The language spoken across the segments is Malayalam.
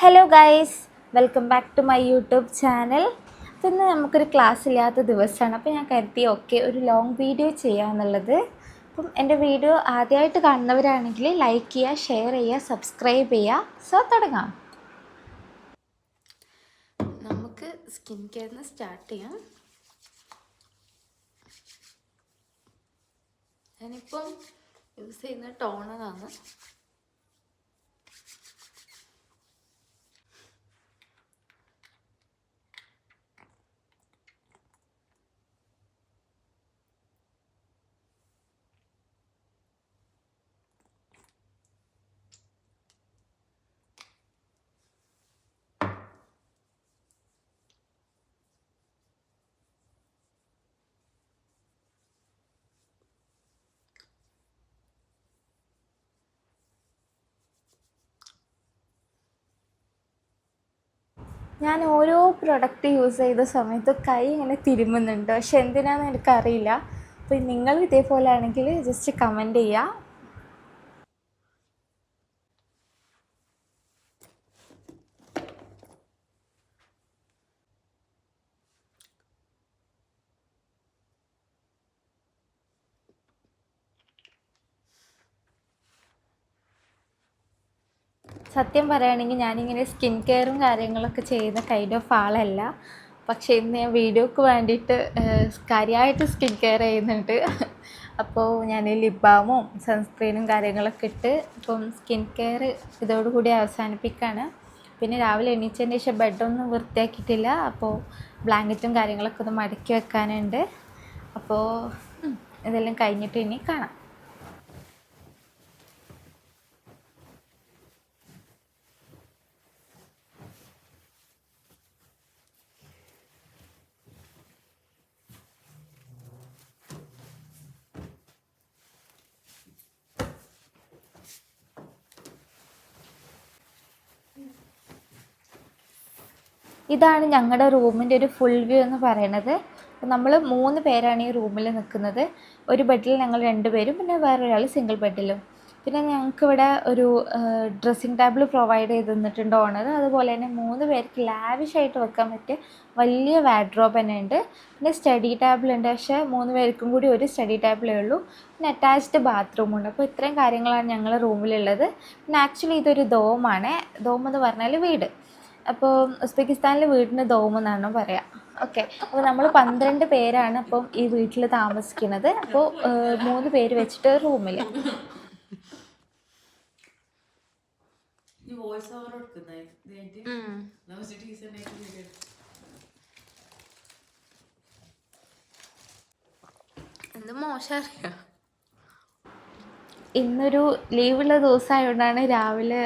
Hello guys, welcome back to my YouTube channel. അപ്പോൾ ഇന്ന് നമുക്കൊരു ക്ലാസ് ഇല്ലാത്ത ദിവസമാണ്. അപ്പോൾ ഞാൻ കരുതി ഒരു ലോങ് വീഡിയോ ചെയ്യാമെന്നുള്ളത്. അപ്പം എൻ്റെ വീഡിയോ ആദ്യമായിട്ട് കാണുന്നവരാണെങ്കിൽ ലൈക്ക് ചെയ്യുക, ഷെയർ ചെയ്യുക, സബ്സ്ക്രൈബ് ചെയ്യുക. സോ തുടങ്ങാം. നമുക്ക് സ്കിൻ കെയറിന് സ്റ്റാർട്ട് ചെയ്യാം. ഞാനിപ്പം യൂസ് ചെയ്യുന്ന ടോണറാണ്. ഞാൻ ഓരോ പ്രൊഡക്റ്റ് യൂസ് ചെയ്ത സമയത്ത് കൈ ഇങ്ങനെ തിരുമുന്നുണ്ട്, പക്ഷെ എന്തിനാണെന്ന് എനിക്കറിയില്ല. അപ്പോൾ നിങ്ങൾ ഇതേപോലെ ആണെങ്കിൽ ജസ്റ്റ് കമൻറ്റ് ചെയ്യുക. സത്യം പറയുകയാണെങ്കിൽ ഞാനിങ്ങനെ സ്കിൻ കെയറും കാര്യങ്ങളൊക്കെ ചെയ്യുന്ന കൈൻഡ് ഓഫ് ആളല്ല. പക്ഷേ ഇന്ന് ഞാൻ വീഡിയോക്ക് വേണ്ടിയിട്ട് കാര്യമായിട്ട് സ്കിൻ കെയർ ചെയ്യുന്നുണ്ട്. അപ്പോൾ ഞാൻ ലിപ് ബാമും സൺസ്ക്രീനും കാര്യങ്ങളൊക്കെ ഇട്ട് ഇപ്പം സ്കിൻ കെയർ ഇതോടുകൂടി അവസാനിപ്പിക്കുകയാണ്. പിന്നെ രാവിലെ എണീച്ചതിന് ശേഷം ബെഡൊന്നും വൃത്തിയാക്കിയിട്ടില്ല. അപ്പോൾ ബ്ലാങ്കറ്റും കാര്യങ്ങളൊക്കെ ഒന്ന് മടക്കി വെക്കാനുണ്ട്. അപ്പോൾ ഇതെല്ലാം കഴിഞ്ഞിട്ട് ഇനി കാണാം. ഇതാണ് ഞങ്ങളുടെ റൂമിൻ്റെ ഒരു ഫുൾ വ്യൂ എന്ന് പറയുന്നത്. നമ്മൾ 3 പേരാണ് ഈ റൂമിൽ നിൽക്കുന്നത്. ഒരു ബെഡിൽ ഞങ്ങൾ 2 പേരും, പിന്നെ വേറൊരാൾ സിംഗിൾ ബെഡിലും. പിന്നെ ഞങ്ങൾക്കിവിടെ ഒരു ഡ്രസ്സിങ് ടേബിൾ പ്രൊവൈഡ് ചെയ്ത് തന്നിട്ടുണ്ട് ഓണർ. അതുപോലെ തന്നെ 3 പേർക്ക് ലാവിഷായിട്ട് വെക്കാൻ പറ്റിയ വലിയ വാഡ്രോബ് തന്നെ ഉണ്ട്. പിന്നെ സ്റ്റഡി ടേബിൾ ഉണ്ട്, പക്ഷേ 3 പേർക്കും കൂടി ഒരു സ്റ്റഡി ടേബിളേ ഉള്ളൂ. പിന്നെ അറ്റാച്ച്ഡ് ബാത്റൂമുണ്ട്. അപ്പോൾ ഇത്രയും കാര്യങ്ങളാണ് ഞങ്ങളുടെ റൂമിലുള്ളത്. പിന്നെ ആക്ച്വലി ഇതൊരു ദോമാണ്. ദോം എന്ന് പറഞ്ഞാൽ വീട്. അപ്പോൾ ഉസ്ബെക്കിസ്ഥാനിൽ വീടിന് ദോം എന്നാണ് പറയുക. ഓക്കെ, അപ്പോൾ നമ്മൾ 12 പേരാണ് അപ്പം ഈ വീട്ടിൽ താമസിക്കുന്നത്. അപ്പോൾ 3 പേര് വെച്ചിട്ട് റൂമിൽ. എന്ത് മോശം അറിയാം. ഇന്നൊരു ലീവുള്ള ദിവസമായതുകൊണ്ടാണ് രാവിലെ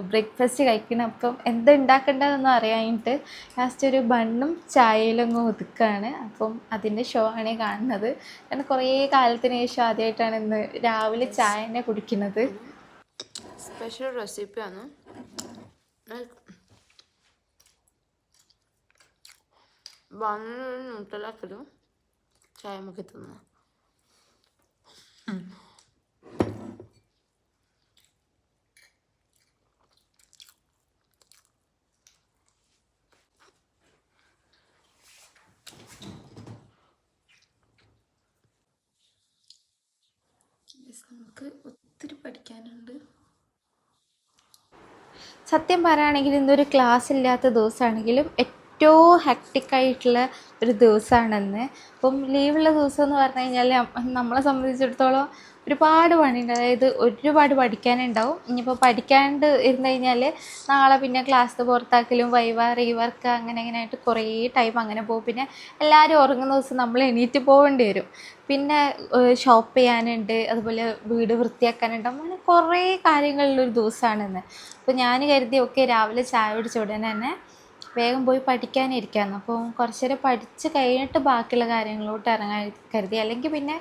ബ്രേക്ക്ഫാസ്റ്റ് കഴിക്കുന്നത്. അപ്പം എന്താ ഉണ്ടാക്കേണ്ടതെന്നൊന്നും അറിയാനായിട്ട് ലാസ്റ്റ് ഒരു ബണ്ണും ചായയിലും അങ്ങ് ഒതുക്കുകയാണ്. അപ്പം അതിൻ്റെ ഷോ ആണ് കാണുന്നത്. കാരണം കുറേ കാലത്തിന് ശേഷം ആദ്യമായിട്ടാണ് ഇന്ന് രാവിലെ ചായ തന്നെ കുടിക്കുന്നത്. സ്പെഷ്യൽ റെസിപ്പിയാണ്. ബണ്ണിൽ ന്യൂട്ടെല്ലാക്കിടും ചായ മുക്കി തിന്നു. നമുക്ക് ഒത്തിരി പഠിക്കാനുണ്ട്. സത്യം പറയുകയാണെങ്കിൽ ഇന്നൊരു ക്ലാസ് ഇല്ലാത്ത ദിവസമാണെങ്കിലും ഏറ്റവും ഹെക്ടിക്കായിട്ടുള്ള ഒരു ദിവസമാണെന്ന്. അപ്പം ലീവുള്ള ദിവസം എന്ന് പറഞ്ഞു കഴിഞ്ഞാൽ നമ്മളെ സംബന്ധിച്ചിടത്തോളം ഒരുപാട് പണിയുണ്ട്. അതായത് ഒരുപാട് പഠിക്കാനുണ്ടാവും. ഇനിയിപ്പോൾ പഠിക്കാണ്ട് ഇരുന്ന് കഴിഞ്ഞാൽ നാളെ പിന്നെ ക്ലാസ് പുറത്താക്കലും വൈവ റീവർക്ക് അങ്ങനെ ആയിട്ട് കുറേ ടൈം അങ്ങനെ പോകും. പിന്നെ എല്ലാവരും ഉറങ്ങുന്ന ദിവസം നമ്മൾ എണീറ്റ് പോകേണ്ടി വരും. പിന്നെ ഷോപ്പ് ചെയ്യാനുണ്ട്, അതുപോലെ വീട് വൃത്തിയാക്കാനുണ്ട്. അങ്ങനെ കുറേ കാര്യങ്ങളുള്ളൊരു ദിവസമാണെന്ന്. അപ്പോൾ ഞാൻ കരുതി രാവിലെ ചായ കുടിച്ച ഉടനെ തന്നെ വേഗം പോയി പഠിക്കാനിരിക്കാമെന്ന്. അപ്പോൾ കുറച്ച് നേരം പഠിച്ച് കഴിഞ്ഞിട്ട് ബാക്കിയുള്ള കാര്യങ്ങളോട്ട് ഇറങ്ങാൻ കരുതി. അല്ലെങ്കിൽ പിന്നെ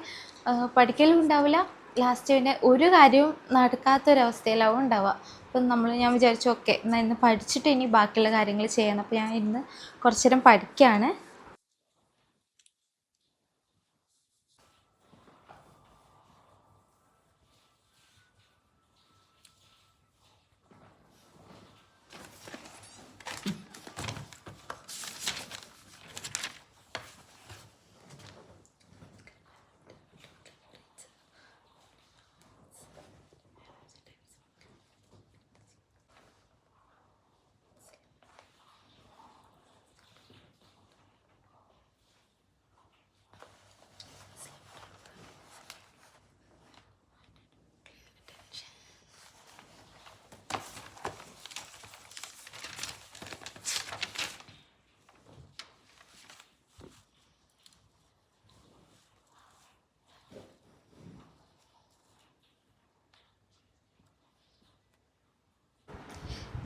പഠിക്കലും ഉണ്ടാവില്ല, ലാസ്റ്റ് പിന്നെ ഒരു കാര്യവും നടക്കാത്തൊരവസ്ഥയിലാവും ഉണ്ടാവുക. അപ്പം ഞാൻ വിചാരിച്ചു എന്നാൽ ഇന്ന് പഠിച്ചിട്ട് ഇനി ബാക്കിയുള്ള കാര്യങ്ങൾ ചെയ്യണം. അപ്പോൾ ഞാൻ ഇന്ന് കുറച്ച് നേരം പഠിക്കുകയാണ്.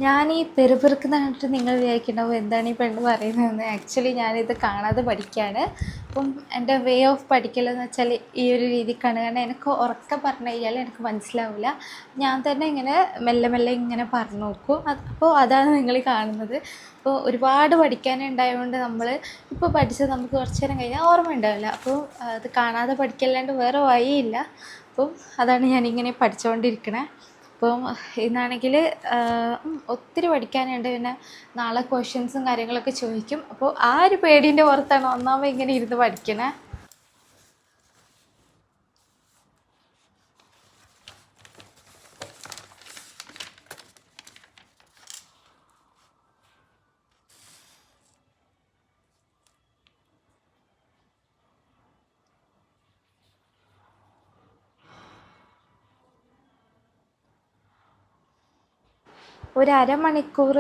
ഞാൻ ഈ പെറുപിറുക്കുന്ന കണ്ടിട്ട് നിങ്ങൾ വിചാരിക്കണ്ടാവും എന്താണ് ഈ പെണ്ണ് പറയുന്നതെന്ന്. ആക്ച്വലി ഞാനിത് കാണാതെ പഠിക്കുകയാണ്. അപ്പം എൻ്റെ വേ ഓഫ് പഠിക്കലെന്ന് വെച്ചാൽ ഈ ഒരു രീതിക്കാണ്. കാരണം എനിക്ക് ഉറക്കെ പറഞ്ഞു കഴിഞ്ഞാൽ എനിക്ക് മനസ്സിലാവില്ല. ഞാൻ തന്നെ ഇങ്ങനെ മെല്ലെ മെല്ലെ ഇങ്ങനെ പറഞ്ഞു നോക്കും. അപ്പോൾ അതാണ് നിങ്ങൾ കാണുന്നത്. അപ്പോൾ ഒരുപാട് പഠിക്കാനുണ്ടായതുകൊണ്ട് നമ്മൾ ഇപ്പോൾ പഠിച്ചത് നമുക്ക് കുറച്ച് നേരം കഴിഞ്ഞാൽ ഓർമ്മ ഉണ്ടാവില്ല. അപ്പോൾ അത് കാണാതെ പഠിക്കല്ലാണ്ട് വേറെ വഴിയില്ല. അപ്പം അതാണ് ഞാനിങ്ങനെ പഠിച്ചുകൊണ്ടിരിക്കണേ. അപ്പം ഇന്നാണെങ്കിൽ ഒത്തിരി പഠിക്കാനുണ്ട്. പിന്നെ നാളെ ക്വസ്റ്റ്യൻസും കാര്യങ്ങളൊക്കെ ചോദിക്കും. അപ്പോൾ ആ ഒരു പേടീൻ്റെ പുറത്താണ് ഒന്നാമത് ഇങ്ങനെ ഇരുന്ന് പഠിക്കണേ. ഒരു അരമണിക്കൂർ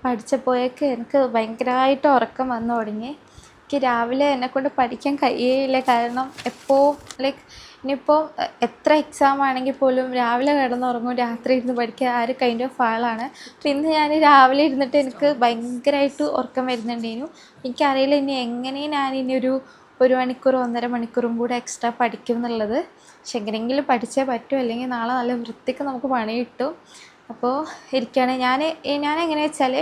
പഠിച്ചപ്പോഴേക്ക് എനിക്ക് ഭയങ്കരമായിട്ട് ഉറക്കം വന്നു തുടങ്ങി. എനിക്ക് രാവിലെ എന്നെക്കൊണ്ട് പഠിക്കാൻ കഴിയില്ല. കാരണം എപ്പോൾ ലൈക്ക് ഇനിയിപ്പോൾ എത്ര എക്സാം ആണെങ്കിൽ പോലും രാവിലെ കിടന്നുറങ്ങും, രാത്രി ഇരുന്ന് പഠിക്കുക, ആ ഒരു കൈൻഡ് ഓഫ് ആളാണ്. അപ്പോൾ ഇന്ന് ഞാൻ രാവിലെ ഇരുന്നിട്ട് എനിക്ക് ഭയങ്കരമായിട്ട് ഉറക്കം വരുന്നുണ്ടായിരുന്നു. എനിക്കറിയില്ല ഇനി എങ്ങനെ ഞാനിനി ഒരു മണിക്കൂർ 1.5 മണിക്കൂറും കൂടെ എക്സ്ട്രാ പഠിക്കും എന്നുള്ളത്. പക്ഷെ എങ്ങനെയെങ്കിലും പഠിച്ചേ പറ്റൂ, അല്ലെങ്കിൽ നാളെ നല്ല വൃത്തിക്ക് നമുക്ക് പണി കിട്ടും. അപ്പോൾ ഇരിക്കുകയാണ് ഞാൻ എങ്ങനെയാണെന്ന് വെച്ചാൽ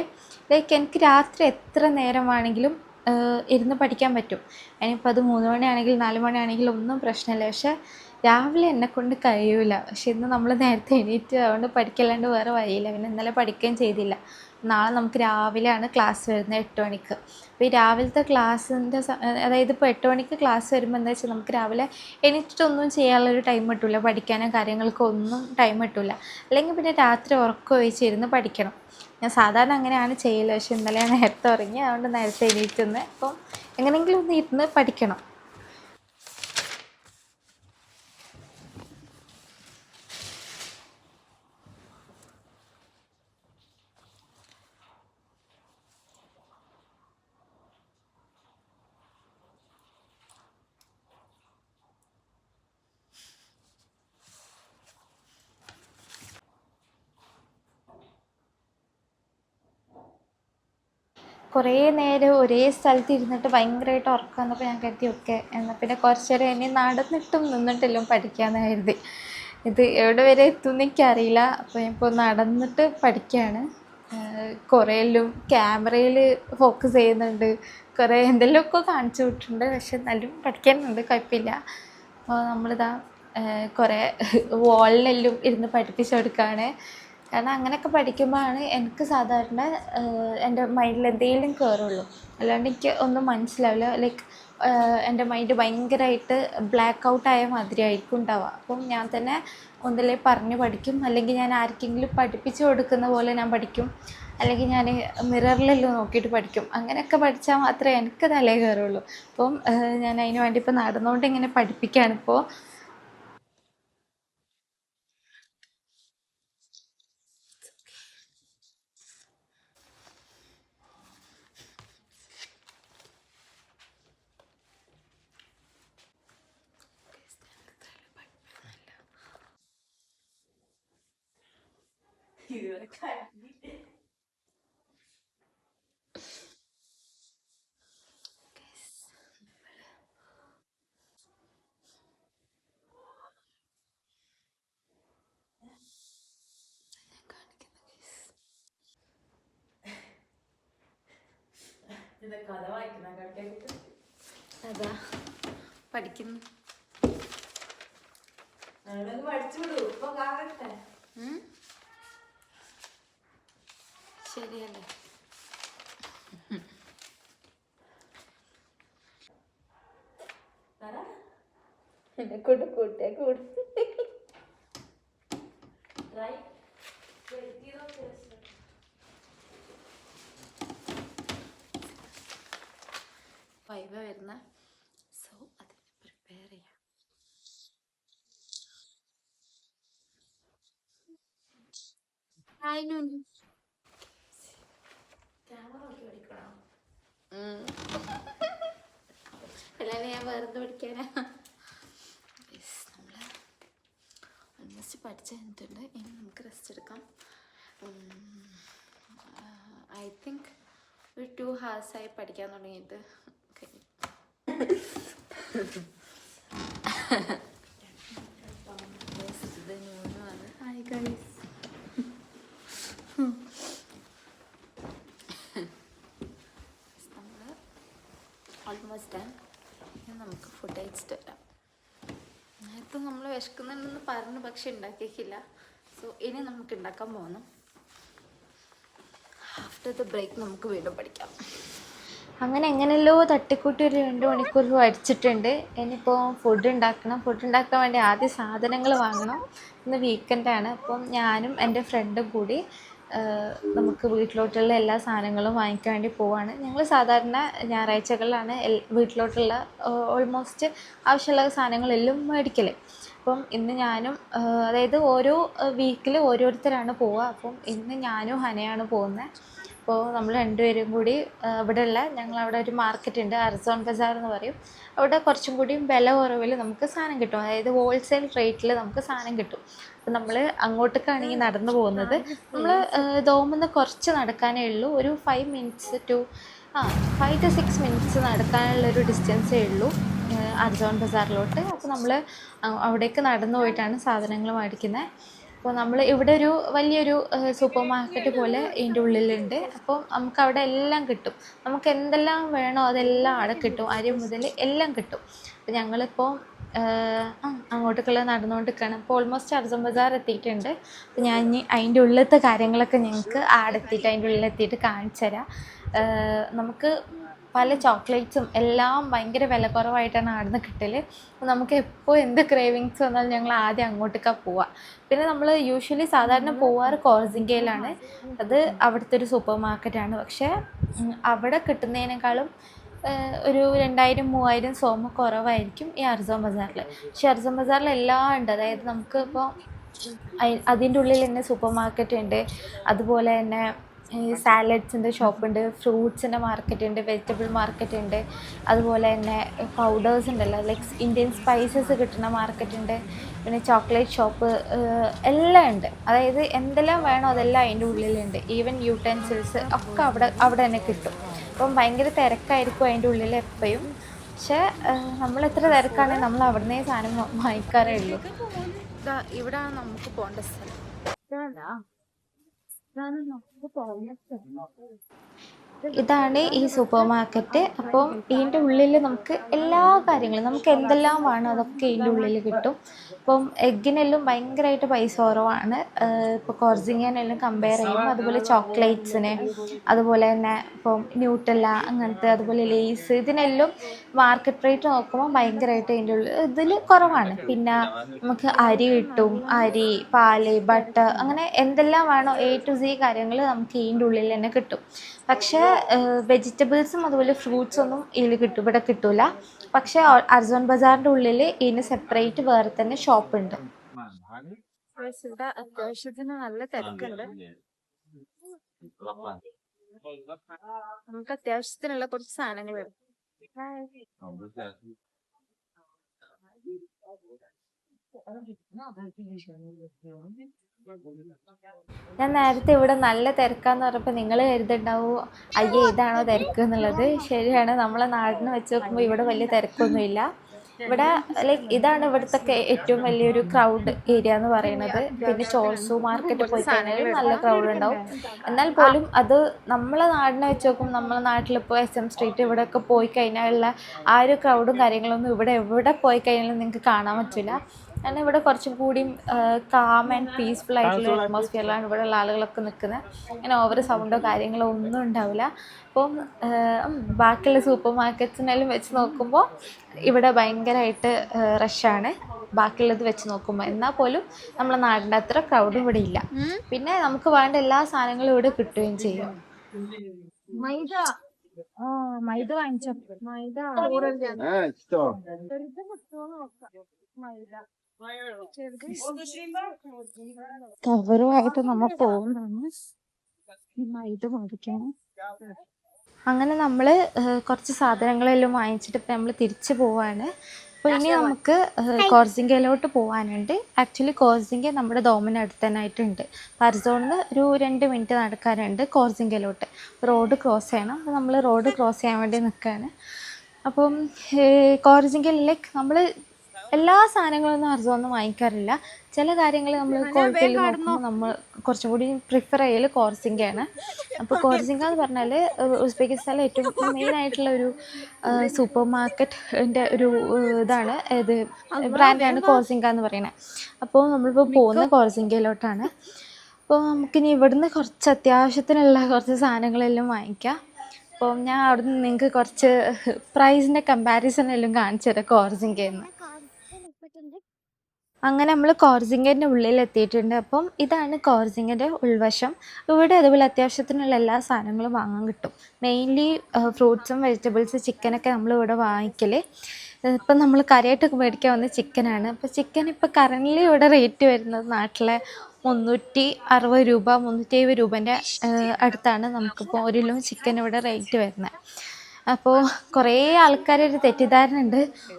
ലൈക്ക് എനിക്ക് രാത്രി എത്ര നേരം വേണമെങ്കിലും ഇരുന്ന് പഠിക്കാൻ പറ്റും. ഇനിയിപ്പോൾ അത് 3 മണിയാണെങ്കിൽ 4 മണിയാണെങ്കിലും ഒന്നും പ്രശ്നമില്ല. പക്ഷേ രാവിലെ എന്നെക്കൊണ്ട് കഴിയില്ല. പക്ഷെ ഇന്ന് നമ്മൾ നേരത്തെ എണീറ്റ് അതുകൊണ്ട് പഠിക്കല്ലാണ്ട് വേറെ വഴിയില്ല. പിന്നെ ഇന്നലെ പഠിക്കുകയും ചെയ്തില്ല. നാളെ നമുക്ക് രാവിലെയാണ് ക്ലാസ് വരുന്നത് 8 മണിക്ക്. അപ്പോൾ ഈ രാവിലത്തെ ക്ലാസ്സിൻ്റെ അതായത് ഇപ്പോൾ 8 മണിക്ക് ക്ലാസ് വരുമ്പോൾ എന്താ വെച്ചാൽ നമുക്ക് രാവിലെ എണീറ്റിട്ടൊന്നും ചെയ്യാനുള്ളൊരു ടൈം കിട്ടില്ല. പഠിക്കാനോ കാര്യങ്ങൾക്കോ ഒന്നും ടൈം കിട്ടില്ല. അല്ലെങ്കിൽ പിന്നെ രാത്രി ഉറക്കം ഒഴിച്ചിരുന്ന് പഠിക്കണം. ഞാൻ സാധാരണ അങ്ങനെയാണ് ചെയ്യൽ. പക്ഷെ ഇന്നലെ ഞാൻ നേരത്തെ ഉറങ്ങി, അതുകൊണ്ട് നേരത്തെ എണീറ്റുന്ന്. അപ്പം എങ്ങനെയെങ്കിലും ഒന്ന് ഇരുന്ന് പഠിക്കണം. കുറേ നേരം ഒരേ സ്ഥലത്ത് ഇരുന്നിട്ട് ഭയങ്കരമായിട്ട് ഉറക്കം വന്നപ്പോൾ ഞാൻ കരുതി ഓക്കെ എന്നാൽ പിന്നെ കുറച്ച് നേരം ഇനി നടന്നിട്ടും നിന്നിട്ടെല്ലാം പഠിക്കാമെന്ന് കരുതി. ഇത് എവിടെ വരെ എത്തുമെന്ന് എനിക്കറിയില്ല. അപ്പോൾ ഞാനിപ്പോൾ നടന്നിട്ട് പഠിക്കുകയാണ്. കുറേ എല്ലാം ക്യാമറയിൽ ഫോക്കസ് ചെയ്യുന്നുണ്ട്, കുറേ എന്തെങ്കിലുമൊക്കെ കാണിച്ചു വിട്ടിട്ടുണ്ട്. പക്ഷെ എന്നാലും പഠിക്കാനുണ്ട്, കുഴപ്പമില്ല. അപ്പോൾ നമ്മളിതാ കുറേ വാളിലെല്ലാം ഇരുന്ന് പഠിപ്പിച്ചു കൊടുക്കുകയാണ്. കാരണം അങ്ങനെയൊക്കെ പഠിക്കുമ്പോഴാണ് എനിക്ക് സാധാരണ എൻ്റെ മൈൻഡിൽ എന്തെങ്കിലും കയറുള്ളൂ. അല്ലാണ്ട് എനിക്ക് ഒന്നും മനസ്സിലാവില്ല. ലൈക്ക് എൻ്റെ മൈൻഡ് ഭയങ്കരമായിട്ട് ബ്ലാക്ക് ഔട്ടായ മാതിരി ആയിരിക്കും ഉണ്ടാവുക. അപ്പം ഞാൻ തന്നെ ഒന്നില്ലേ പറഞ്ഞ് പഠിക്കും, അല്ലെങ്കിൽ ഞാൻ ആർക്കെങ്കിലും പഠിപ്പിച്ചു കൊടുക്കുന്ന പോലെ ഞാൻ പഠിക്കും, അല്ലെങ്കിൽ ഞാൻ മിററിലെല്ലാം നോക്കിയിട്ട് പഠിക്കും. അങ്ങനെയൊക്കെ പഠിച്ചാൽ മാത്രമേ എനിക്ക് തലേ കയറുള്ളൂ. അപ്പം ഞാൻ അതിന് വേണ്ടി ഇപ്പോൾ നടന്നുകൊണ്ട് ഇങ്ങനെ പഠിപ്പിക്കുകയാണിപ്പോൾ. അതാ പഠിക്കുന്നു. ശരിയല്ലേ? എന്നെ കൊണ്ട് കൂട്ടേ കൂടും. വൈവ വരുന്ന, സോ അതിന് പ്രിപ്പയർ ചെയ്യാം. ക്യാമറ നോക്കി പഠിക്കണോ? അല്ലാതെ ഞാൻ വേറെന്ത് പഠിക്കാനാ? നമ്മൾ ഓൾമോസ്റ്റ് പഠിച്ചു കഴിഞ്ഞിട്ടുണ്ട്. ഇനി നമുക്ക് റെസ്റ്റ് എടുക്കാം. ഐ തിങ്ക് ഒരു 2 hours ആയി പഠിക്കാൻ തുടങ്ങിയിട്ട്. Hi guys. നമ്മൾ ഓൾമോസ്റ്റ് ഡൺ. നമുക്ക് ഫുഡ് കഴിച്ചിട്ട് വരാം. നേരത്തെ നമ്മൾ വിശക്കുന്നുണ്ടെന്ന് പറഞ്ഞു, പക്ഷെ ഉണ്ടാക്കിയില്ല. സോ ഇനി നമുക്ക് ഉണ്ടാക്കാൻ പോകുന്നു. ആഫ്റ്റർ ദ ബ്രേക്ക് നമുക്ക് വീണ്ടും പഠിക്കാം. അങ്ങനെ എങ്ങനെയല്ലോ തട്ടിക്കൂട്ടി ഒരു 2 മണിക്കൂർ പഠിച്ചിട്ടുണ്ട്. ഇനിയിപ്പോൾ ഫുഡ് ഉണ്ടാക്കണം. ഫുഡ് ഉണ്ടാക്കാൻ വേണ്ടി ആദ്യം സാധനങ്ങൾ വാങ്ങണം. ഇന്ന് വീക്കെൻഡാണ്. അപ്പം ഞാനും എൻ്റെ ഫ്രണ്ടും കൂടി നമുക്ക് വീട്ടിലോട്ടുള്ള എല്ലാ സാധനങ്ങളും വാങ്ങിക്കാൻ വേണ്ടി പോവാണ്. ഞങ്ങൾ സാധാരണ ഞായറാഴ്ചകളിലാണ് വീട്ടിലോട്ടുള്ള ഓൾമോസ്റ്റ് ആവശ്യമുള്ള സാധനങ്ങളെല്ലാം മേടിക്കൽ. അപ്പം ഇന്ന് ഞാനും അതായത് ഓരോ വീക്കിൽ ഓരോരുത്തരാണ് പോവുക. അപ്പം ഇന്ന് ഞാനും ഹനയാണ് പോകുന്നത്. അപ്പോൾ നമ്മൾ രണ്ടുപേരും കൂടി ഇവിടെയുള്ള ഞങ്ങളവിടെ ഒരു മാർക്കറ്റ് ഉണ്ട്, അർസോൺ ബസാർ എന്ന് പറയും. അവിടെ കുറച്ചും കൂടി വില കുറവിൽ നമുക്ക് സാധനം കിട്ടും. അതായത് ഹോൾസെയിൽ റേറ്റിൽ നമുക്ക് സാധനം കിട്ടും. അപ്പം നമ്മൾ അങ്ങോട്ടേക്കാണെങ്കിൽ നടന്നു പോകുന്നത്. നമ്മൾ ദോമെന്ന് കുറച്ച് നടക്കാനേ ഉള്ളൂ. ഒരു 5 minutes to 5 to 6 minutes നടക്കാനുള്ളൊരു ഡിസ്റ്റൻസേ ഉള്ളൂ അർസോൺ ബസാറിലോട്ട്. അപ്പോൾ നമ്മൾ അവിടേക്ക് നടന്നു പോയിട്ടാണ് സാധനങ്ങൾ മേടിക്കുന്നത്. അപ്പോൾ നമ്മൾ ഇവിടെ ഒരു വലിയൊരു സൂപ്പർ മാർക്കറ്റ് പോലെ ഇതിൻ്റെ ഉള്ളിലുണ്ട്. അപ്പോൾ നമുക്ക് അവിടെ എല്ലാം കിട്ടും. നമുക്ക് എന്തെല്ലാം വേണോ അതെല്ലാം അവിടെ കിട്ടും. അരി മുതൽ എല്ലാം കിട്ടും. അപ്പോൾ ഞങ്ങളിപ്പോൾ അങ്ങോട്ടേക്കുള്ള നടന്നുകൊണ്ടിരിക്കുകയാണ്. അപ്പോൾ ഓൾമോസ്റ്റ് അർസോൺ ബസാർ എത്തിയിട്ടുണ്ട്. അപ്പോൾ ഞാൻ ഇനി അതിൻ്റെ ഉള്ളിലത്തെ കാര്യങ്ങളൊക്കെ ഞങ്ങൾക്ക് ആടെ എത്തിയിട്ട് അതിൻ്റെ ഉള്ളിലെത്തിയിട്ട് കാണിച്ചു തരാം. നമുക്ക് പല ചോക്ലേറ്റ്സും എല്ലാം ഭയങ്കര വില കുറവായിട്ടാണ് അവിടുന്ന് കിട്ടൽ. അപ്പോൾ നമുക്ക് എപ്പോൾ എന്ത് ക്രേവിങ്സ് വന്നാലും ഞങ്ങൾ ആദ്യം അങ്ങോട്ടേക്കാണ് പോവുക. പിന്നെ നമ്മൾ യൂഷ്വലി സാധാരണ പോവാറ് കോർസിങ്കയിലാണ്. അത് അവിടുത്തെ ഒരു സൂപ്പർ മാർക്കറ്റാണ്. പക്ഷേ അവിടെ കിട്ടുന്നതിനേക്കാളും ഒരു 2000-3000 സോമ കുറവായിരിക്കും ഈ അർസോൺ ബസാറിൽ. പക്ഷേ അർസോൺ ബസാറിൽ എല്ലാം ഉണ്ട്. അതായത് നമുക്ക് ഇപ്പോൾ അതിൻ്റെ ഉള്ളിൽ തന്നെ സൂപ്പർ മാർക്കറ്റ് ഉണ്ട്. അതുപോലെ തന്നെ സാലഡ്സിൻ്റെ ഷോപ്പുണ്ട്, ഫ്രൂട്ട്സിൻ്റെ മാർക്കറ്റ് ഉണ്ട്, വെജിറ്റബിൾ മാർക്കറ്റ് ഉണ്ട്. അതുപോലെ തന്നെ പൗഡേഴ്സ് ഉണ്ടല്ലോ, ലൈക്ക് ഇന്ത്യൻ സ്പൈസസ് കിട്ടുന്ന മാർക്കറ്റ് ഉണ്ട്. പിന്നെ ചോക്ലേറ്റ് ഷോപ്പ് എല്ലാം ഉണ്ട്. അതായത് എന്തെല്ലാം വേണോ അതെല്ലാം അതിൻ്റെ ഉള്ളിലുണ്ട്. ഈവൻ യൂട്ടൻസിൽസ് ഒക്കെ അവിടെ തന്നെ കിട്ടും. അപ്പം ഭയങ്കര തിരക്കായിരിക്കും അതിൻ്റെ ഉള്ളിൽ എപ്പോഴും. പക്ഷേ നമ്മൾ എത്ര തിരക്കാണെങ്കിൽ നമ്മൾ അവിടുന്ന് സാധനം വാങ്ങിക്കാറേ ഉള്ളൂ. ഇവിടെയാണ് നമുക്ക് പോകേണ്ട സ്ഥലം. ഇതാണ് ഈ സൂപ്പർ മാർക്കറ്റ്. അപ്പം ഇതിൻ്റെ ഉള്ളിൽ നമുക്ക് എല്ലാ കാര്യങ്ങളും നമുക്ക് എന്തെല്ലാം വേണോ അതൊക്കെ ഇതിൻ്റെ ഉള്ളിൽ കിട്ടും. ഇപ്പം എഗ്ഗിനെല്ലാം ഭയങ്കരമായിട്ട് പൈസ കുറവാണ് ഇപ്പോൾ കോർസിങ്ങനെല്ലാം കമ്പയർ ചെയ്യുമ്പോൾ. അതുപോലെ ചോക്ലേറ്റ്സിന്, അതുപോലെ തന്നെ ഇപ്പം ന്യൂട്ടെല്ല അങ്ങനത്തെ, അതുപോലെ ലേസ്, ഇതിനെല്ലാം മാർക്കറ്റ് റേറ്റ് നോക്കുമ്പോൾ ഭയങ്കരമായിട്ട് ഇതിൻ്റെ ഉള്ളിൽ ഇതിൽ കുറവാണ്. പിന്നെ നമുക്ക് അരി കിട്ടും, അരി, പാല്, ബട്ടർ, അങ്ങനെ എന്തെല്ലാം വേണോ A to Z കാര്യങ്ങൾ നമുക്ക് ഇതിൻ്റെ ഉള്ളിൽ തന്നെ കിട്ടും. പക്ഷേ വെജിറ്റബിൾസും അതുപോലെ ഫ്രൂട്ട്സൊന്നും ഇതിൽ ഇവിടെ കിട്ടില്ല. പക്ഷേ അർസോൺ ബസാറിൻ്റെ ഉള്ളിൽ ഇതിന് സെപ്പറേറ്റ് വേറെ തന്നെ ഷോപ്പുണ്ട്. ഇവിടെ അത്യാവശ്യത്തിന് നല്ല തിരക്കുണ്ട്. നമുക്ക് അത്യാവശ്യത്തിനുള്ള കുറച്ച് സാധനങ്ങൾ വരും. ഞാൻ നേരത്തെ ഇവിടെ നല്ല തിരക്കാന്ന് പറഞ്ഞപ്പോൾ നിങ്ങൾ കരുതുന്നുണ്ടാവും അയ്യേ ഇതാണോ തിരക്ക് എന്നുള്ളത്. ശരിയാണ്, നമ്മളെ നാടിനെ വെച്ച് നോക്കുമ്പോൾ ഇവിടെ വലിയ തിരക്കൊന്നുമില്ല. ഇവിടെ ലൈക്ക് ഇതാണ് ഇവിടുത്തെ ഏറ്റവും വലിയൊരു ക്രൗഡ് ഏരിയ എന്ന് പറയുന്നത്. പിന്നെ ചോൾസു മാർക്കറ്റ് പോയി കഴിഞ്ഞാൽ നല്ല ക്രൗഡ് ഉണ്ടാവും. എന്നാൽ പോലും അത് നമ്മളെ നാടിനെ വെച്ച് നോക്കുമ്പോൾ നമ്മളെ നാട്ടിലിപ്പോൾ SM സ്ട്രീറ്റ് ഇവിടെയൊക്കെ പോയി കഴിഞ്ഞാലുള്ള ആ ഒരു ക്രൗഡും കാര്യങ്ങളൊന്നും ഇവിടെ എവിടെ പോയി കഴിഞ്ഞാലും നിങ്ങൾക്ക് കാണാൻ പറ്റില്ല. കാരണം ഇവിടെ കുറച്ചും കൂടിയും കാം ആൻഡ് പീസ്ഫുൾ ആയിട്ടുള്ള അറ്റ്മോസ്ഫിയറിലാണ് ഇവിടെയുള്ള ആളുകളൊക്കെ നിൽക്കുന്നത്. അങ്ങനെ ഓവർ സൗണ്ടോ കാര്യങ്ങളോ ഒന്നും ഉണ്ടാവില്ല. അപ്പം ബാക്കിയുള്ള സൂപ്പർ മാർക്കറ്റ്സിനെല്ലാം വെച്ച് നോക്കുമ്പോൾ ഇവിടെ ഭയങ്കരമായിട്ട് റഷാണ് ബാക്കിയുള്ളത് വെച്ച് നോക്കുമ്പോൾ. എന്നാൽ പോലും നമ്മളെ നാടിൻ്റെ അത്ര ക്രൗഡ് ഇവിടെ ഇല്ല. പിന്നെ നമുക്ക് വേണ്ട എല്ലാ സാധനങ്ങളും ഇവിടെ കിട്ടുകയും ചെയ്യും. മൈദ വാങ്ങിച്ചോ? കവറുമായിട്ട് നമ്മൾ പോകുന്നതാണ് മൈദ മേടിക്കാൻ. അങ്ങനെ നമ്മൾ കുറച്ച് സാധനങ്ങളെല്ലാം വാങ്ങിച്ചിട്ട് ഇപ്പം നമ്മൾ തിരിച്ചു പോവാണ്. അപ്പോൾ ഇനി നമുക്ക് കോർസിങ്കയിലോട്ട് പോകാനുണ്ട്. ആക്ച്വലി കോർസിങ്ക നമ്മുടെ ഡോമിനടുത്ത് തന്നെ ആയിട്ടുണ്ട്. പർസോണിൽ നിന്ന് ഒരു 2 മിനിറ്റ് നടക്കാനുണ്ട് കോർസിങ്കയിലോട്ട്. റോഡ് ക്രോസ് ചെയ്യണം. അപ്പോൾ നമ്മൾ റോഡ് ക്രോസ് ചെയ്യാൻ വേണ്ടി നിൽക്കുകയാണ്. അപ്പം കോർസിങ്കയിലേക്ക് നമ്മൾ എല്ലാ സാധനങ്ങളൊന്നും അർസോന്ന് വാങ്ങിക്കാറില്ല. ചില കാര്യങ്ങൾ നമ്മൾ ക്വാളിറ്റിയിൽ നോക്കുമ്പോൾ നമ്മൾ കുറച്ചും കൂടി പ്രിഫർ ചെയ്യൽ കോർസിങ്കയാണ്. അപ്പോൾ കോർസിങ്ക എന്ന് പറഞ്ഞാൽ ഉസ്ബെക്കിസ്ഥാനിലെ ഏറ്റവും മെയിനായിട്ടുള്ള ഒരു സൂപ്പർ മാർക്കറ്റിൻ്റെ ഒരു ഇതാണ്, ഇത് ബ്രാൻഡാണ് കോർസിങ്ക എന്ന് പറയുന്നത്. അപ്പോൾ നമ്മളിപ്പോൾ പോകുന്നത് കോർസിങ്കയിലോട്ടാണ്. അപ്പോൾ നമുക്കിനി ഇവിടുന്ന് കുറച്ച് അത്യാവശ്യത്തിനുള്ള കുറച്ച് സാധനങ്ങളെല്ലാം വാങ്ങിക്കാം. അപ്പോൾ ഞാൻ അവിടുന്ന് നിങ്ങൾക്ക് കുറച്ച് പ്രൈസിൻ്റെ കമ്പാരിസൺ എല്ലാം കാണിച്ചു തരാം കോർസിങ്കയിൽ നിന്ന്. അങ്ങനെ നമ്മൾ കോർസിങ്കൻ്റെ ഉള്ളിൽ എത്തിയിട്ടുണ്ട്. അപ്പം ഇതാണ് കോർസിങ്കൻ്റെ ഉൾവശം. ഇവിടെ അതുപോലെ അത്യാവശ്യത്തിനുള്ള എല്ലാ സാധനങ്ങളും വാങ്ങാൻ കിട്ടും. മെയിൻലി ഫ്രൂട്ട്സും വെജിറ്റബിൾസ്, ചിക്കനൊക്കെ നമ്മളിവിടെ വാങ്ങിക്കൽ. ഇപ്പം നമ്മൾ കറിയായിട്ടൊക്കെ മേടിക്കാൻ വന്ന ചിക്കനാണ്. അപ്പോൾ ചിക്കൻ ഇപ്പോൾ കറൻ്റ്ലി ഇവിടെ റേറ്റ് വരുന്നത് നാട്ടിലെ 360 രൂപ 370 രൂപേൻ്റെ അടുത്താണ് നമുക്കിപ്പോൾ 1 കിലോ ചിക്കൻ ഇവിടെ റേറ്റ് വരുന്നത്. അപ്പോൾ കുറേ ആൾക്കാരൊരു തെറ്റിദ്ധാരണ ഉണ്ട്,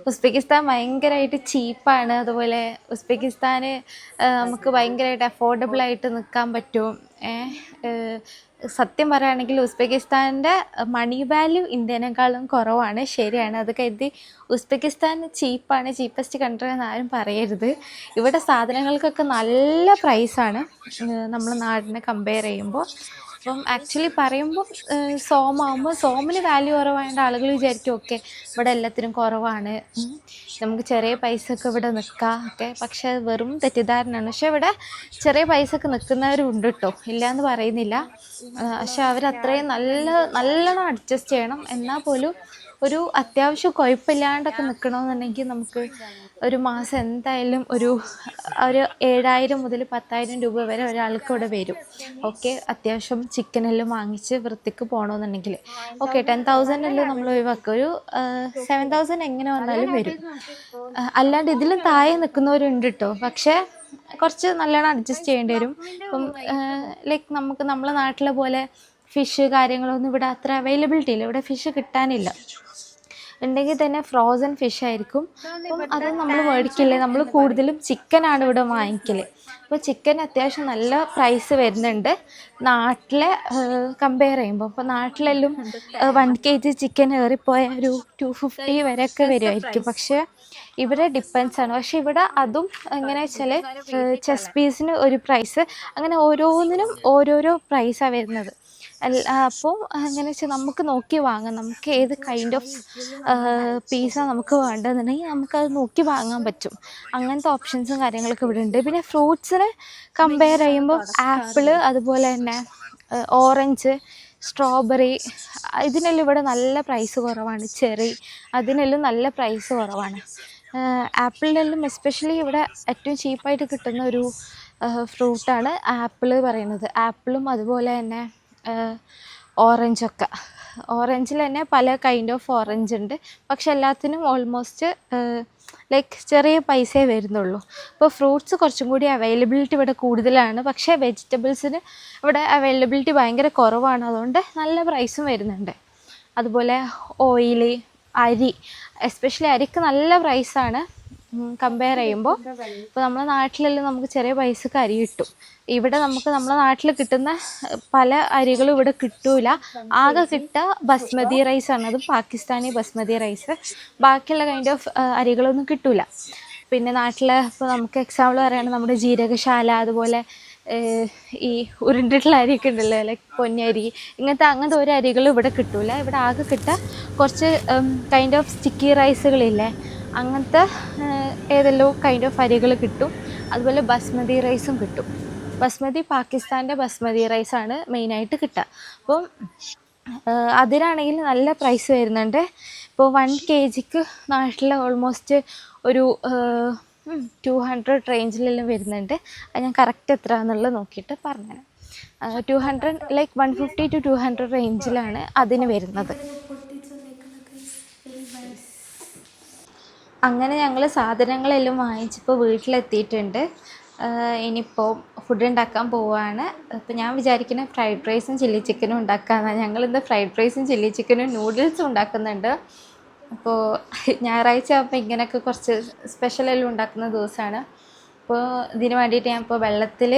ഉസ്ബെക്കിസ്ഥാൻ ഭയങ്കരമായിട്ട് ചീപ്പാണ്, അതുപോലെ ഉസ്ബെക്കിസ്ഥാന് നമുക്ക് ഭയങ്കരമായിട്ട് അഫോർഡബിളായിട്ട് നിൽക്കാൻ പറ്റും. സത്യം പറയുകയാണെങ്കിൽ ഉസ്ബെക്കിസ്ഥാൻ്റെ മണി വാല്യൂ ഇന്ത്യനേക്കാളും കുറവാണ്. ശരിയാണ്. അത് കരുതി ഉസ്ബെക്കിസ്ഥാൻ ചീപ്പാണ്, ചീപ്പസ്റ്റ് കൺട്രി എന്ന് ആരും പറയരുത്. ഇവിടെ സാധനങ്ങൾക്കൊക്കെ നല്ല പ്രൈസാണ് നമ്മൾ നാടിനെ കമ്പയർ ചെയ്യുമ്പോൾ. അപ്പം ആക്ച്വലി പറയുമ്പോൾ സോമാകുമ്പോൾ സോമിന് വാല്യൂ കുറവായതുകൊണ്ട് ആളുകൾ വിചാരിക്കും ഓക്കെ ഇവിടെ എല്ലാത്തിനും കുറവാണ്, നമുക്ക് ചെറിയ പൈസക്ക് ഇവിടെ നിൽക്കാം ഒക്കെ. പക്ഷെ വെറും തെറ്റിദ്ധാരണയാണ്. പക്ഷെ ഇവിടെ ചെറിയ പൈസക്ക് നിൽക്കുന്നവരും ഉണ്ട് കേട്ടോ, ഇല്ലയെന്ന് പറയുന്നില്ല. പക്ഷെ അവരത്രയും നല്ലോണം അഡ്ജസ്റ്റ് ചെയ്യണം. എന്നാൽ പോലും ഒരു അത്യാവശ്യം കുഴപ്പമില്ലാണ്ടൊക്കെ നിൽക്കണമെന്നുണ്ടെങ്കിൽ നമുക്ക് ഒരു മാസം എന്തായാലും ഒരു 7,000 മുതൽ 10,000 രൂപ വരെ ഒരാൾക്ക് ഇവിടെ വരും. ഓക്കെ, അത്യാവശ്യം ചിക്കനെല്ലാം വാങ്ങിച്ച് വൃത്തിക്ക് പോകണമെന്നുണ്ടെങ്കിൽ ഓക്കെ 10,000 എല്ലാം നമ്മൾ ഒഴിവാക്കുക, ഒരു 7,000 എങ്ങനെ വന്നാലും വരും. അല്ലാണ്ട് ഇതിലും താഴെ നിൽക്കുന്നവരുണ്ട് കേട്ടോ, പക്ഷേ കുറച്ച് നല്ലോണം അഡ്ജസ്റ്റ് ചെയ്യേണ്ടി വരും. ഇപ്പം ലൈക്ക് നമുക്ക് നമ്മളെ നാട്ടിലെ പോലെ ഫിഷ് കാര്യങ്ങളൊന്നും ഇവിടെ അത്ര അവൈലബിലിറ്റി ഇല്ല. ഇവിടെ ഫിഷ് കിട്ടാനില്ല, ഉണ്ടെങ്കിൽ തന്നെ ഫ്രോസൺ ഫിഷ് ആയിരിക്കും. അപ്പം അത് നമ്മൾ മേടിക്കില്ലേ, നമ്മൾ കൂടുതലും ചിക്കനാണ് ഇവിടെ വാങ്ങിക്കൽ. അപ്പോൾ ചിക്കൻ അത്യാവശ്യം നല്ല പ്രൈസ് വരുന്നുണ്ട് നാട്ടിലെ കമ്പയർ ചെയ്യുമ്പോൾ. അപ്പോൾ നാട്ടിലെല്ലാം 1 kg ചിക്കൻ ഏറിപ്പോയ ഒരു 250 വരെയൊക്കെ വരുമായിരിക്കും. പക്ഷേ ഇവിടെ ഡിപ്പെൻസ് ആണ്. പക്ഷേ ഇവിടെ അതും എങ്ങനെ വെച്ചാൽ ചെസ്റ്റ് പീസിന് ഒരു പ്രൈസ്, അങ്ങനെ ഓരോന്നിനും ഓരോരോ പ്രൈസാണ് വരുന്നത്. അപ്പോൾ അങ്ങനെ വെച്ചാൽ നമുക്ക് നോക്കി വാങ്ങാം. നമുക്ക് ഏത് കൈൻഡ് ഓഫ് പീസാണ് നമുക്ക് വേണ്ടതെന്നുണ്ടെങ്കിൽ നമുക്കത് നോക്കി വാങ്ങാൻ പറ്റും. അങ്ങനത്തെ ഓപ്ഷൻസും കാര്യങ്ങളൊക്കെ ഇവിടെ ഉണ്ട്. പിന്നെ ഫ്രൂട്ട്സിനെ കമ്പയർ ചെയ്യുമ്പോൾ ആപ്പിള്, അതുപോലെ തന്നെ ഓറഞ്ച്, സ്ട്രോബെറി, ഇതിനെല്ലാം ഇവിടെ നല്ല പ്രൈസ് കുറവാണ്. ചെറി, അതിനെല്ലാം നല്ല പ്രൈസ് കുറവാണ്. ആപ്പിളിനെല്ലാം എസ്പെഷ്യലി ഇവിടെ ഏറ്റവും ചീപ്പായിട്ട് കിട്ടുന്ന ഒരു ഫ്രൂട്ടാണ് ആപ്പിള് പറയുന്നത്. ആപ്പിളും അതുപോലെ തന്നെ ഓറഞ്ചൊക്കെ. ഓറഞ്ചിൽ തന്നെ പല കൈൻഡ് ഓഫ് ഓറഞ്ച് ഉണ്ട്, പക്ഷെ എല്ലാത്തിനും ഓൾമോസ്റ്റ് ലൈക്ക് ചെറിയ പൈസയേ വരുന്നുള്ളൂ. അപ്പോൾ ഫ്രൂട്ട്സ് കുറച്ചും കൂടി അവൈലബിലിറ്റി ഇവിടെ കൂടുതലാണ്, പക്ഷേ വെജിറ്റബിൾസിന് ഇവിടെ അവൈലബിലിറ്റി ഭയങ്കര കുറവാണ്. അതുകൊണ്ട് നല്ല പ്രൈസും വരുന്നുണ്ട്. അതുപോലെ ഓയില്, അരി, എസ്പെഷ്യലി അരിക്ക് നല്ല പ്രൈസാണ് കമ്പയർ ചെയ്യുമ്പോൾ. ഇപ്പോൾ നമ്മുടെ നാട്ടിലെല്ലാം നമുക്ക് ചെറിയ പൈസക്ക് അരി കിട്ടും. ഇവിടെ നമുക്ക് നമ്മുടെ നാട്ടിൽ കിട്ടുന്ന പല അരികളും ഇവിടെ കിട്ടൂല. ആകെ കിട്ടുക ബസ്മതി റൈസാണ്, അതും പാകിസ്ഥാനി ബസ്മതി റൈസ്. ബാക്കിയുള്ള കൈൻഡ് ഓഫ് അരികളൊന്നും കിട്ടൂല. പിന്നെ നാട്ടിൽ ഇപ്പോൾ നമുക്ക് എക്സാമ്പിൾ പറയുകയാണെങ്കിൽ നമ്മുടെ ജീരകശാല, അതുപോലെ ഈ ഉരുണ്ടിട്ടുള്ള അരിയൊക്കെ ഉണ്ടല്ലോ, ലൈക്ക് പൊന്നരി, അങ്ങനത്തെ ഒരു അരികളും ഇവിടെ കിട്ടൂല. ഇവിടെ ആകെ കിട്ടുക കുറച്ച് കൈൻഡ് ഓഫ് സ്റ്റിക്കി റൈസുകളില്ലേ, അങ്ങനത്തെ ഏതെല്ലോ കൈൻഡ് ഓഫ് അരികൾ കിട്ടും. അതുപോലെ ബസ്മതി റൈസും കിട്ടും. ബസ്മതി പാകിസ്ഥാൻ്റെ ബസ്മതി റൈസാണ് മെയിനായിട്ട് കിട്ടുക. അപ്പം അതിനാണെങ്കിൽ നല്ല പ്രൈസ് വരുന്നുണ്ട്. ഇപ്പോൾ 1 kgക്ക് നാട്ടിൽ ഓൾമോസ്റ്റ് ഒരു 200 റേഞ്ചിലെല്ലാം വരുന്നുണ്ട്. അത് ഞാൻ കറക്റ്റ് എത്ര എന്നുള്ളത് നോക്കിയിട്ട് പറഞ്ഞുതരാം. 200 ലൈക്ക് 150 to 200 റേഞ്ചിലാണ് അതിന് വരുന്നത്. അങ്ങനെ ഞങ്ങൾ സാധനങ്ങളെല്ലാം വാങ്ങിച്ചിപ്പോൾ വീട്ടിലെത്തിയിട്ടുണ്ട്. ഇനിയിപ്പോൾ ഫുഡ് ഉണ്ടാക്കാൻ പോവുകയാണ്. അപ്പോൾ ഞാൻ വിചാരിക്കുന്നത് ഫ്രൈഡ് റൈസും ചില്ലി ചിക്കനും ഉണ്ടാക്കാമെന്നാണ്. ഞങ്ങളിന്ന് ഫ്രൈഡ് റൈസും ചില്ലി ചിക്കനും നൂഡിൽസും ഉണ്ടാക്കുന്നുണ്ട്. അപ്പോൾ ഞായറാഴ്ച ആകുമ്പോൾ ഇങ്ങനെയൊക്കെ കുറച്ച് സ്പെഷ്യലെല്ലാം ഉണ്ടാക്കുന്ന ദിവസമാണ്. അപ്പോൾ ഇതിന് വേണ്ടിയിട്ട് ഞാൻ ഇപ്പോൾ വെള്ളത്തിൽ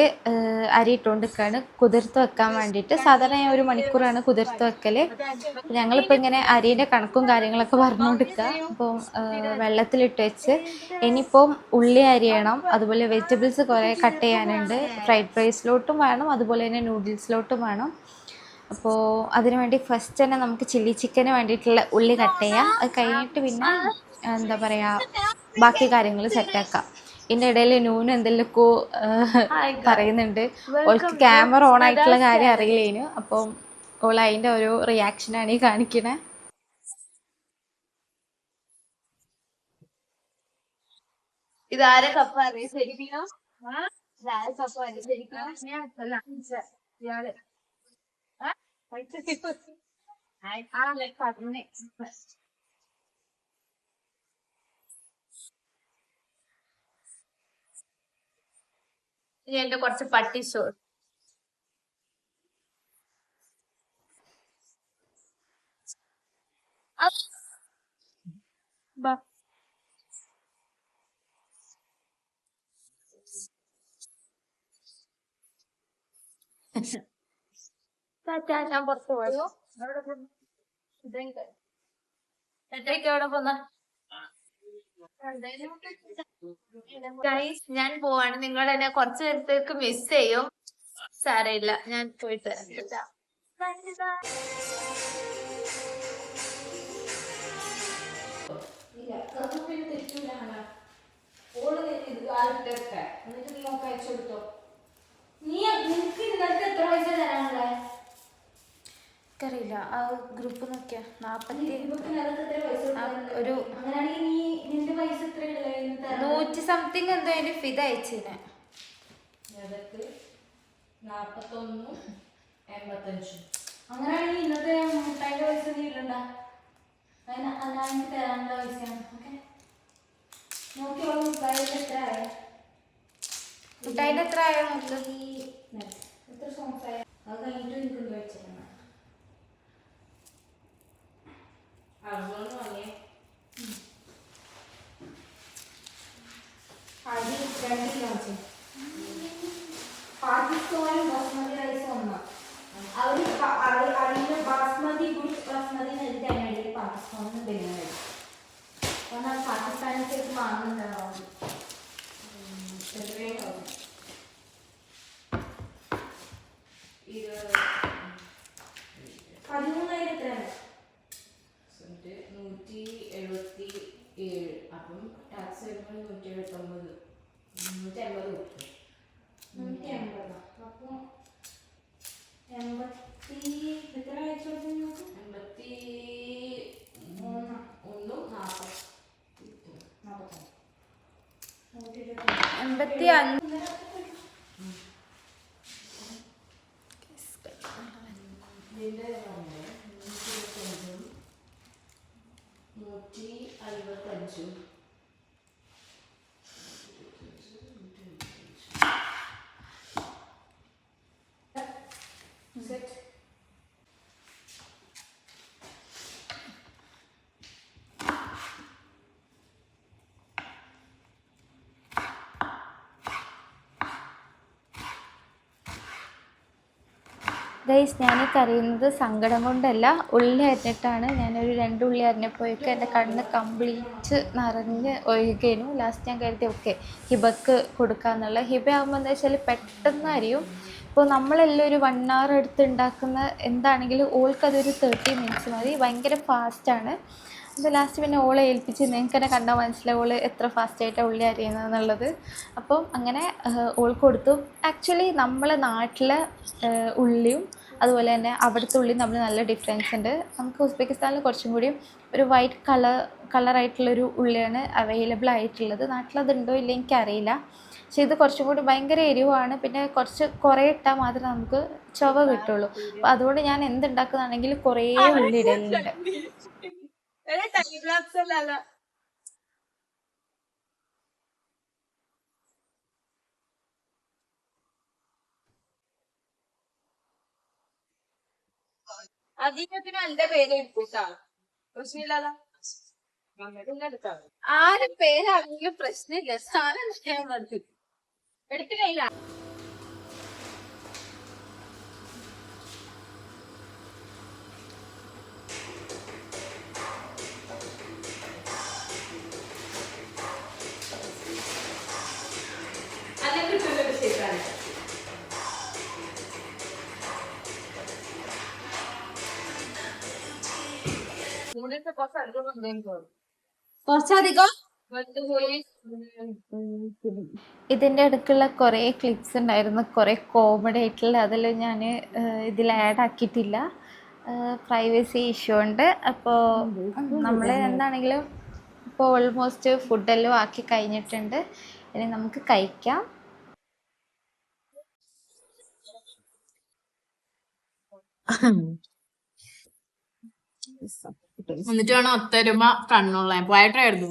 അരി ഇട്ടുകൊണ്ട് നിൽക്കുകയാണ് കുതിർത്ത് വെക്കാൻ വേണ്ടിയിട്ട്. സാധാരണ ഞാൻ 1 മണിക്കൂറാണ് കുതിർത്ത് വെക്കൽ. ഞങ്ങളിപ്പോൾ ഇങ്ങനെ അരിയുടെ കണക്കും കാര്യങ്ങളൊക്കെ പറഞ്ഞുകൊണ്ട് നിൽക്കുക. അപ്പോൾ വെള്ളത്തിലിട്ട് വെച്ച് ഇനിയിപ്പം ഉള്ളി അരിയണം, അതുപോലെ വെജിറ്റബിൾസ് കുറേ കട്ട് ചെയ്യാനുണ്ട്. ഫ്രൈഡ് റൈസിലോട്ടും വേണം, അതുപോലെ തന്നെ നൂഡിൽസിലോട്ടും വേണം. അപ്പോൾ അതിന് വേണ്ടി ഫസ്റ്റ് തന്നെ നമുക്ക് ചില്ലി ചിക്കന് വേണ്ടിയിട്ടുള്ള ഉള്ളി കട്ട് ചെയ്യാം. അത് കഴിഞ്ഞിട്ട് പിന്നെ എന്താ പറയുക ബാക്കി കാര്യങ്ങൾ സെറ്റാക്കാം. ഇതിൻ്റെ ഇടയിൽ നൂന് എന്തെങ്കിലുമൊക്കെ പറയുന്നുണ്ട്. ഓൾക്ക് ക്യാമറ ഓൺ ആയിട്ടുള്ള കാര്യം അറിയില്ലേനു. അപ്പം ഓൾ അതിൻ്റെ ഒരു റിയാക്ഷനാണ് ഈ കാണിക്കണേ. ഇതാരെ കപ്പ അറിയ ശരിക്കും കപ്പ അറിയ ശരിക്കും ഇയാള് പറഞ്ഞേ ഇനി എന്റെ കുറച്ച് പട്ടി ഷോ ഞാൻ പുറത്ത് പോയോ എത്രയ്ക്ക് എവിടെ പോന്ന ഗൈസ് ഞാൻ പോവാണ്. നിങ്ങൾ എന്നെ കുറച്ചു നേരത്തേക്ക് മിസ് ചെയ്യും. സാരമില്ല, ഞാൻ പോയിട്ട് വരാം. എനിക്കറിയില്ല, ആ ഗ്രൂപ്പ് നോക്കിയാ 40 ഒരു 100 സംതിങ് എന്തോ അതിന് ഫിത് അയച്ചിന്. 41.85. അങ്ങനെയാണെങ്കിൽ ഇന്നത്തെ മുട്ടായിന്റെ പൈസ നീ ഇടണ്ട. അതിന് തരാനുള്ള പൈസയാണ്. ഓക്കെ, നോക്കിയോളൂ മുട്ടായിന്റെ എത്ര ആയ. മുട്ടായിന്റെ എത്ര ആയോ നോക്ക്. എത്ര സോങ്സ് ആയ അത് കഴിഞ്ഞിട്ട് എനിക്ക് വെച്ചിരുന്ന വാങ്ങിയേ. അരി 2 കിലോ പാകിസ്ഥാനും ബസ്മതി റൈസ് ഒന്നാ. അവർ അടിയിൽ ബാസ്മതി ഗുഡ് ബസ്മതി എഴുതി അതിനടിയിൽ പാകിസ്ഥാനിൽ ബിരിയാണി. എന്നാൽ പാകിസ്ഥാനിലേക്ക് വാങ്ങുന്നുണ്ടാവും. ഇത് 13,000 എത്രയാണ്? 177. അപ്പം ടാക്സ് വരുമ്പോൾ 179. 150 കൊടുക്കും. 150. അപ്പം 80 എത്ര അയച്ചു കൊടുത്തു? 85. ഇതിൻ്റെ 155. ഗൈസ്, ഞാൻ കരയുന്നത് സങ്കടം കൊണ്ടല്ല, ഉള്ളി അരിഞ്ഞിട്ടാണ്. ഞാനൊരു 2 ഉള്ളി അരിഞ്ഞപ്പോഴേക്കും എൻ്റെ കണ്ണ് കംപ്ലീറ്റ് നിറഞ്ഞ് ഒഴുകേനു. ലാസ്റ്റ് ഞാൻ കരുതി ഓക്കെ ഹിബക്ക് കൊടുക്കാന്നുള്ള. ഹിബ ആകുമ്പോൾ എന്താ വെച്ചാൽ പെട്ടെന്ന് അരിയും. ഇപ്പോൾ നമ്മളെല്ലാം ഒരു 1 hour എടുത്ത് ഉണ്ടാക്കുന്ന എന്താണെങ്കിലും ഓൾക്കതൊരു 30 minutes മതി. ഭയങ്കര ഫാസ്റ്റാണ്. അപ്പോൾ ലാസ്റ്റ് പിന്നെ ഓളെ ഏൽപ്പിച്ച് നിങ്ങൾക്ക് തന്നെ കണ്ടാൽ മനസ്സിലാവും ഓൾ എത്ര ഫാസ്റ്റായിട്ടാണ് ഉള്ളി അരിയുന്നതെന്നുള്ളത്. അപ്പം അങ്ങനെ ഓൾക്ക് കൊടുത്തു. ആക്ച്വലി നമ്മളെ നാട്ടിലെ ഉള്ളിയും അതുപോലെ തന്നെ അവിടുത്തെ ഉള്ളിയും തമ്മിൽ നല്ല ഡിഫറൻസ് ഉണ്ട്. നമുക്ക് ഉസ്ബെക്കിസ്ഥാനിൽ കുറച്ചും കൂടിയും ഒരു വൈറ്റ് കളറായിട്ടുള്ളൊരു ഉള്ളിയാണ് അവൈലബിൾ ആയിട്ടുള്ളത്. നാട്ടിലതുണ്ടോ ഇല്ല എനിക്കറിയില്ല. പക്ഷെ ഇത് കുറച്ചും കൂടി ഭയങ്കര എരിവാണ്. പിന്നെ കുറേ ഇട്ടാൽ മാത്രമേ നമുക്ക് ചുവ കിട്ടുള്ളൂ. അപ്പോൾ അതുകൊണ്ട് ഞാൻ എന്തുണ്ടാക്കുന്നതാണെങ്കിലും കുറേ ഉള്ളി ഇടലുണ്ട്. അധികത്തിന് എന്റെ പേര് എടുക്കൂട്ടാ. പ്രശ്നമില്ലാതാ. ആരും പേരാണെങ്കിലും പ്രശ്നമില്ല, സാധനം ചെയ്യാൻ പറ്റും. എടുത്തു കയ്യില. കുറച്ചധികം ഇതിൻ്റെ അടുക്കുള്ള കുറേ ക്ലിപ്സ് ഉണ്ടായിരുന്നു, കുറേ കോമഡി ആയിട്ടുള്ള. അതിൽ ഞാൻ ഇതിൽ ആഡ് ആക്കിയിട്ടില്ല, പ്രൈവസി ഇഷ്യൂ ഉണ്ട്. അപ്പോൾ നമ്മൾ എന്താണെങ്കിലും ഇപ്പോൾ ഓൾമോസ്റ്റ് ഫുഡെല്ലാം ആക്കി കഴിഞ്ഞിട്ടുണ്ട്. ഇനി നമുക്ക് കഴിക്കാം. എന്നിട്ട് വേണം ഒത്തൊരുമ കണ്ണുള്ള പോയിട്ടായിരുന്നു.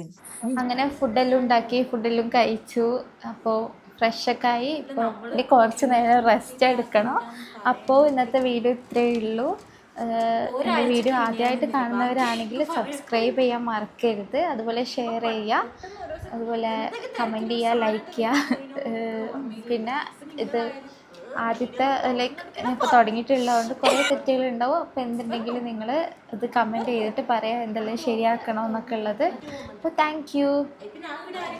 അങ്ങനെ ഫുഡെല്ലാം ഉണ്ടാക്കി, ഫുഡെല്ലാം കഴിച്ചു. അപ്പോൾ ഫ്രഷൊക്കെ ആയി. ഇപ്പോൾ ഇനി കുറച്ച് നേരം റെസ്റ്റ് എടുക്കണം. അപ്പോൾ ഇന്നത്തെ വീഡിയോ ഇത്രയേ ഉള്ളൂ. എൻ്റെ വീഡിയോ ആദ്യമായിട്ട് കാണുന്നവരാണെങ്കിൽ സബ്സ്ക്രൈബ് ചെയ്യാൻ മറക്കരുത്. അതുപോലെ ഷെയർ ചെയ്യുക, അതുപോലെ കമൻറ്റ് ചെയ്യുക, ലൈക്ക് ചെയ്യുക. പിന്നെ ഇത് ആദ്യത്തെ ലൈക്ക് ഇപ്പോൾ തുടങ്ങിയിട്ടുള്ളതുകൊണ്ട് കുറേ തെറ്റുകളുണ്ടാവും. അപ്പോൾ എന്തുണ്ടെങ്കിലും നിങ്ങൾ ഇത് കമൻറ്റ് ചെയ്തിട്ട് പറയാം എന്തെല്ലാം ശരിയാക്കണമെന്നൊക്കെ ഉള്ളത്. അപ്പോൾ താങ്ക് യു.